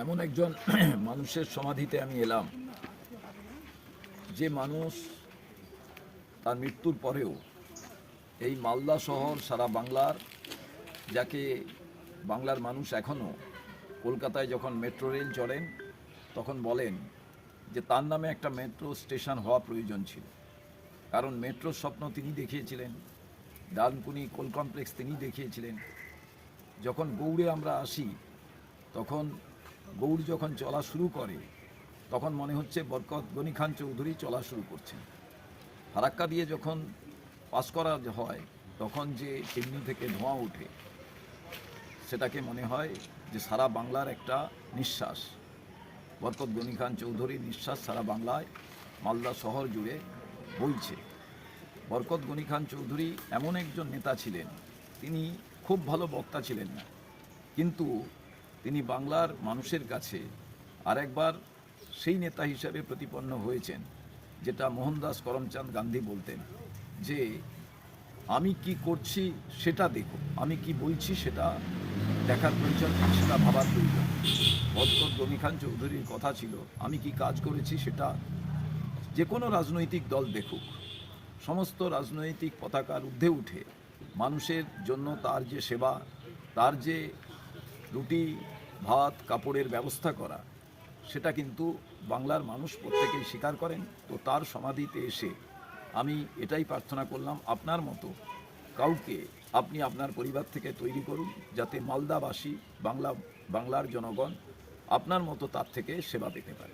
এমন একজন মানুষের সমাধিতে আমি এলাম, যে মানুষ তার মৃত্যুর পরেও এই মালদা শহর সারা বাংলার, যাকে বাংলার মানুষ এখনও কলকাতায় যখন মেট্রো রেল চড়েন তখন বলেন যে তার নামে একটা মেট্রো স্টেশন হওয়া প্রয়োজন ছিল। কারণ মেট্রোর স্বপ্ন তিনি দেখিয়েছিলেন, ডানকুনি কোল কমপ্লেক্স তিনি দেখিয়েছিলেন। যখন গৌড়ে আমরা আসি তখন গৌড় যখন চলা শুরু করে তখন মনে হচ্ছে বরকত গনি খান চৌধুরী চলা শুরু করছেন। ফারাক্কা দিয়ে যখন পাস করা হয় তখন যে চিমনি থেকে ধোঁয়া ওঠে, সেটাকে মনে হয় যে সারা বাংলার একটা নিঃশ্বাস। বরকত গনি খান চৌধুরীর নিঃশ্বাস সারা বাংলায় মালদা শহর জুড়ে বইছে। বরকত গনি খান চৌধুরী এমন একজন নেতা ছিলেন, তিনি খুব ভালো বক্তা ছিলেন না, কিন্তু তিনি বাংলার মানুষের কাছে আরেকবার সেই নেতা হিসাবে প্রতিপন্ন হয়েছেন, যেটা মোহনদাস করমচাঁদ গান্ধী বলতেন যে আমি কি করছি সেটা দেখো, আমি কি বলছি সেটা দেখার প্রয়োজন নেই, সেটা ভাবার প্রয়োজন। বরকত গনি খান চৌধুরীর কথা ছিল আমি কি কাজ করেছি সেটা যে কোনো রাজনৈতিক দল দেখুক, সমস্ত রাজনৈতিক পতাকার ঊর্ধ্বে উঠে মানুষের জন্য তার যে সেবা, তার যে রুটি ভাত কাপড়ের ব্যবস্থা করা, সেটা কিন্তু বাংলার মানুষ প্রত্যেকেই স্বীকার করেন। তো তার সমাধিতে এসে আমি এটাই প্রার্থনা করলাম, আপনার মতো কাউকে আপনি আপনার পরিবার থেকে তৈরি করুন, যাতে মালদাবাসী বাংলার জনগণ আপনার মতো তার থেকে সেবা পেতে পারে।